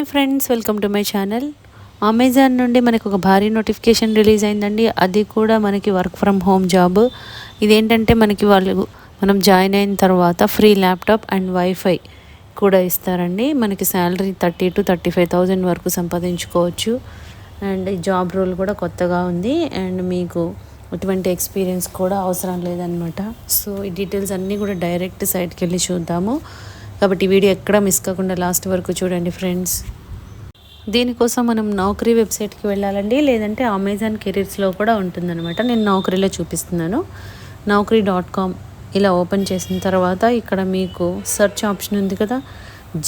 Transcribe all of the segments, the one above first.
Hi friends, welcome to my channel. Amazon నుండి మనకు ఒక భారీ నోటిఫికేషన్ రిలీజ్ అయిందండి. అది కూడా మనకి వర్క్ ఫ్రమ్ హోమ్ జాబ్. ఇదేంటంటే మనకి మనం జాయిన్ అయిన తర్వాత ఫ్రీ ల్యాప్టాప్ అండ్ వైఫై కూడా ఇస్తారండి. మనకి శాలరీ 30,000 to 35,000 వరకు సంపాదించుకోవచ్చు. అండ్ ఈ జాబ్ రోల్ కూడా కొత్తగా ఉంది అండ్ మీకు ఎటువంటి ఎక్స్పీరియన్స్ కూడా అవసరం లేదనమాట. సో ఈ డీటెయిల్స్ అన్నీ కూడా డైరెక్ట్ సైట్కి వెళ్ళి చూద్దాము. కాబట్టి వీడియో ఎక్కడ మిస్ కాకుండా లాస్ట్ వరకు చూడండి ఫ్రెండ్స్. దీనికోసం మనం నౌకరీ వెబ్సైట్కి వెళ్ళాలండి, లేదంటే అమెజాన్ కెరీర్స్లో కూడా ఉంటుందన్నమాట. నేను నౌకరీలో చూపిస్తున్నాను. naukri.com ఇలా ఓపెన్ చేసిన తర్వాత ఇక్కడ మీకు సెర్చ్ ఆప్షన్ ఉంది కదా,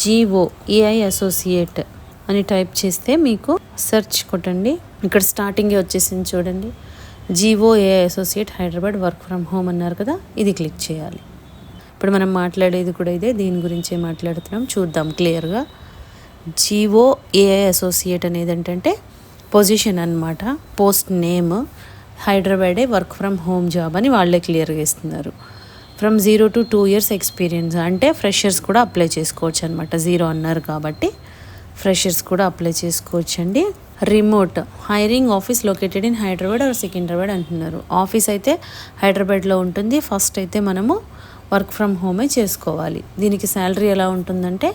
GOAI అసోసియేట్ అని టైప్ చేస్తే మీకు సెర్చ్ కొట్టండి. ఇక్కడ స్టార్టింగే వచ్చేసింది చూడండి, GOAI associate Hyderabad work from home అన్నారు కదా, ఇది క్లిక్ చేయాలి. ఇప్పుడు మనం మాట్లాడేది కూడా ఇదే, దీని గురించే మాట్లాడుతున్నాం. చూద్దాం క్లియర్గా. GOAI అసోసియేట్ అనేది ఏంటంటే పొజిషన్ అన్నమాట, పోస్ట్ నేమ్ హైదరాబాదే వర్క్ ఫ్రమ్ హోమ్ జాబ్ అని వాళ్ళే క్లియర్గా ఇస్తున్నారు. ఫ్రమ్ 0 to 2 years ఎక్స్పీరియన్స్ అంటే ఫ్రెషర్స్ కూడా అప్లై చేసుకోవచ్చు అనమాట. 0 అన్నారు కాబట్టి ఫ్రెషర్స్ కూడా అప్లై చేసుకోవచ్చు అండి. Remote hiring office located in Hyderabad or Secunderabad అంటున్నారు. ఆఫీస్ అయితే హైదరాబాద్లో ఉంటుంది. ఫస్ట్ అయితే మనము వర్క్ ఫ్రమ్ హోమే చేసుకోవాలి. దీనికి శాలరీ ఎలా ఉంటుందంటే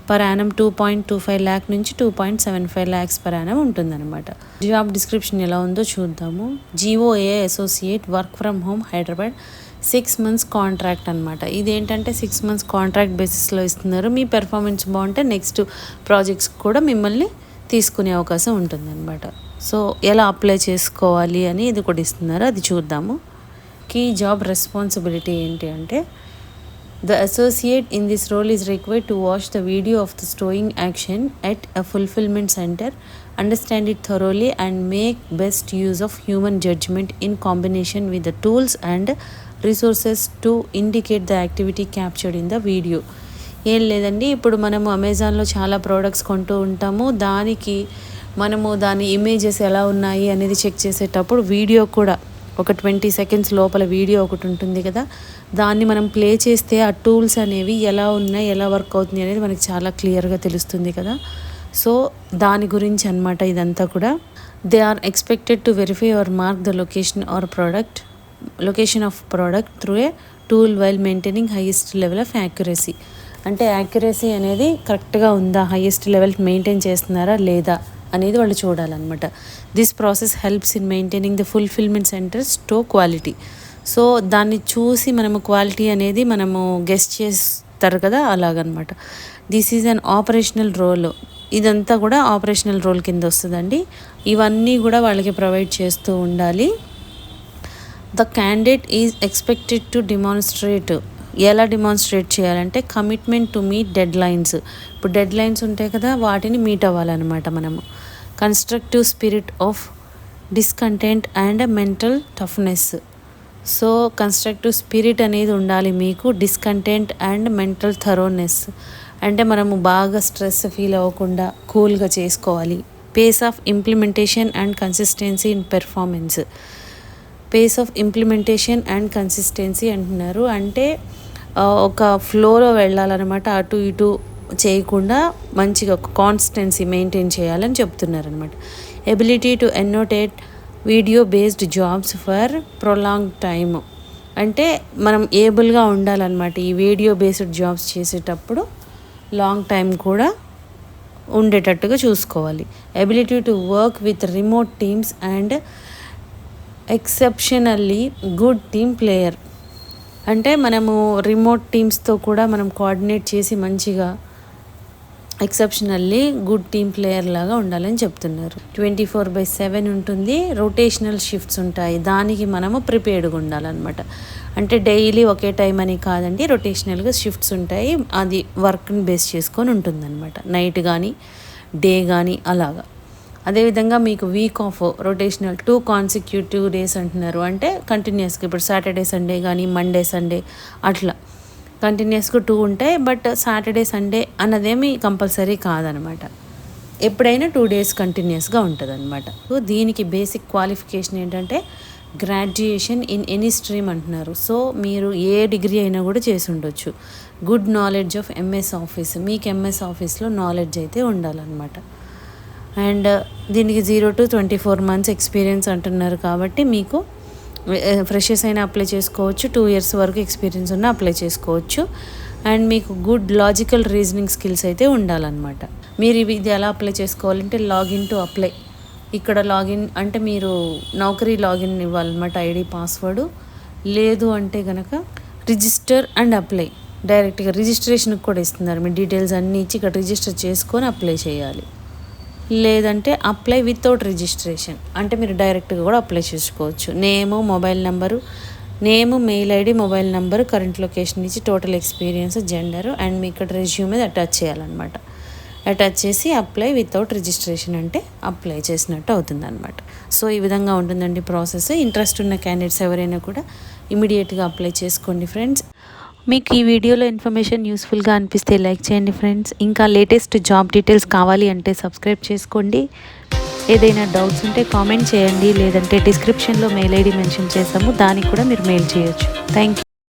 పర్ యానం 2.25 lakh నుంచి 2.75 lakhs పర్ యానం ఉంటుందన్నమాట. జాబ్ డిస్క్రిప్షన్ ఎలా ఉందో చూద్దాము. GOAI associate work from home Hyderabad 6 months contract అనమాట. ఇదేంటంటే 6 months కాంట్రాక్ట్ బేసిస్లో ఇస్తున్నారు. మీ పెర్ఫార్మెన్స్ బాగుంటే నెక్స్ట్ ప్రాజెక్ట్స్ కూడా మిమ్మల్ని తీసుకునే అవకాశం ఉంటుందన్నమాట. సో ఎలా అప్లై చేసుకోవాలి అని ఇది కూడా ఇస్తున్నారు, అది చూద్దాము. కీ జాబ్ రెస్పాన్సిబిలిటీ ఏంటి అంటే, the associate in this role is required to watch the video of the stowing action at a fulfillment center, understand it thoroughly and make best use of human judgment in combination with the tools and resources to indicate the activity captured in the video. ఏం లేదండి, ఇప్పుడు మనము అమెజాన్లో చాలా products కొంటూ ఉంటాము. దానికి మనము దాని ఇమేజెస్ ఎలా ఉన్నాయి అనేది చెక్ చేసేటప్పుడు వీడియో కూడా ఒక 20 seconds లోపల వీడియో ఒకటి ఉంటుంది కదా, దాన్ని మనం ప్లే చేస్తే ఆ టూల్స్ అనేవి ఎలా ఉన్నాయి, ఎలా వర్క్ అవుతుంది అనేది మనకి చాలా క్లియర్గా తెలుస్తుంది కదా. సో దాని గురించి అన్నమాట ఇదంతా కూడా. They are expected to verify or mark the location of product through a tool while maintaining highest level of accuracy. అంటే యాక్యురసీ అనేది కరెక్ట్గా ఉందా, హైయెస్ట్ లెవెల్ మెయింటైన్ చేస్తున్నారా లేదా అనేది వాళ్ళు చూడాలన్నమాట. This process helps in maintaining the fulfilment centres to quality. So దాన్ని చూసి మనము క్వాలిటీ అనేది మనము గెస్ట్ చేస్తారు కదా, అలాగనమాట. This is an operational role. ఇదంతా కూడా ఆపరేషనల్ రోల్ కింద వస్తుందండి. ఇవన్నీ కూడా వాళ్ళకి ప్రొవైడ్ చేస్తూ ఉండాలి. The candidate is expected to demonstrate. ఎలా డిమాన్స్ట్రేట్ చేయాలంటే commitment to meet dead lines. ఇప్పుడు డెడ్ లైన్స్ ఉంటాయి కదా, వాటిని మీట్ అవ్వాలన్నమాట మనము. Constructive spirit of discontent and mental toughness. So constructive spirit అనేది ఉండాలి మీకు, డిస్కంటెంట్ అండ్ మెంటల్ థరోనెస్ అంటే మనము బాగా స్ట్రెస్ ఫీల్ అవ్వకుండా కూల్గా చేసుకోవాలి. Pace of implementation and consistency in performance. Pace of implementation and consistency అంటున్నారు, అంటే ఒక ఫ్లోలో వెళ్ళాలన్నమాట, అటు ఇటు చేయకుండా మంచిగా ఒక కాన్స్టెన్సీ మెయింటైన్ చేయాలని చెప్తున్నారు అనమాట. Ability to annotate video based jobs for prolong time. అంటే మనం ఏబుల్గా ఉండాలన్నమాట ఈ వీడియో బేస్డ్ జాబ్స్ చేసేటప్పుడు, లాంగ్ టైం కూడా ఉండేటట్టుగా చూసుకోవాలి. Ability to work with remote teams and exceptionally good team player. అంటే మనము రిమోట్ టీమ్స్తో కూడా మనం కోఆర్డినేట్ చేసి మంచిగా ఎక్సెప్షనల్లీ గుడ్ టీమ్ ప్లేయర్ లాగా ఉండాలని చెప్తున్నారు. 24/7 ఉంటుంది. రొటేషనల్ షిఫ్ట్స్ ఉంటాయి, దానికి మనము ప్రిపేర్డ్గా ఉండాలన్నమాట. అంటే డైలీ ఒకే టైం అని కాదండి, రొటేషనల్గా షిఫ్ట్స్ ఉంటాయి. అది వర్క్ని బేస్ చేసుకొని ఉంటుందన్నమాట. నైట్ కానీ డే కానీ అలాగా. అదేవిధంగా మీకు week off rotational 2 consecutive days అంటున్నారు. అంటే కంటిన్యూస్గా ఇప్పుడు సాటర్డే సండే కానీ మండే సండే అట్లా కంటిన్యూస్గా 2 ఉంటాయి. బట్ సాటర్డే సండే అన్నదేమి కంపల్సరీ కాదనమాట, ఎప్పుడైనా 2 days కంటిన్యూస్గా ఉంటుంది అనమాట. సో దీనికి బేసిక్ క్వాలిఫికేషన్ ఏంటంటే గ్రాడ్యుయేషన్ ఇన్ ఎనీ స్ట్రీమ్ అంటున్నారు. సో మీరు ఏ డిగ్రీ అయినా కూడా చేసి ఉండొచ్చు. Good knowledge of MS office, మీకు ఎంఎస్ ఆఫీస్లో నాలెడ్జ్ అయితే ఉండాలన్నమాట. అండ్ దీనికి 0 to 24 months ఎక్స్పీరియన్స్ అంటున్నారు కాబట్టి మీకు ఫ్రెషర్స్ అయినా అప్లై చేసుకోవచ్చు, 2 years వరకు ఎక్స్పీరియన్స్ ఉన్న అప్లై చేసుకోవచ్చు. అండ్ మీకు గుడ్ లాజికల్ రీజనింగ్ స్కిల్స్ అయితే ఉండాలన్నమాట. మీరు ఇది ఎలా అప్లై చేసుకోవాలంటే లాగిన్ టు అప్లై, ఇక్కడ లాగిన్ అంటే మీరు నౌకరీ లాగిన్ ఇవ్వాలన్నమాట, ఐడి పాస్వర్డ్. లేదు అంటే కనుక రిజిస్టర్ అండ్ అప్లై, డైరెక్ట్గా రిజిస్ట్రేషన్కి కూడా ఇస్తున్నారు. మీ డీటెయిల్స్ అన్నీ ఇచ్చి ఇక్కడ రిజిస్టర్ చేసుకొని అప్లై చేయాలి. లేదంటే అప్లై వితౌట్ రిజిస్ట్రేషన్ అంటే మీరు డైరెక్ట్గా కూడా అప్లై చేసుకోవచ్చు. Name, mobile number, mail ID, mobile number, current location ఇచ్చి టోటల్ ఎక్స్పీరియన్స్, జెండరు అండ్ మీ ఇక్కడ రెజ్యూమే అటాచ్ చేయాలన్నమాట. అటాచ్ చేసి అప్లై వితౌట్ రిజిస్ట్రేషన్ అంటే అప్లై చేసినట్టు అవుతుందన్నమాట. సో ఈ విధంగా ఉంటుందండి ప్రాసెస్. ఇంట్రెస్ట్ ఉన్న క్యాండిడేట్స్ ఎవరైనా కూడా ఇమీడియట్గా అప్లై చేసుకోండి ఫ్రెండ్స్. మీకు ఈ వీడియోలో ఇన్ఫర్మేషన్ యూస్ఫుల్గా అనిపిస్తే లైక్ చేయండి ఫ్రెండ్స్. ఇంకా లేటెస్ట్ జాబ్ డీటెయిల్స్ కావాలి అంటే సబ్స్క్రైబ్ చేసుకోండి. ఏదైనా డౌట్స్ ఉంటే కామెంట్ చేయండి, లేదంటే డిస్క్రిప్షన్లో మెయిల్ ఐడి మెన్షన్ చేసాము, దానికి కూడా మీరు మెయిల్ చేయొచ్చు. Thank you.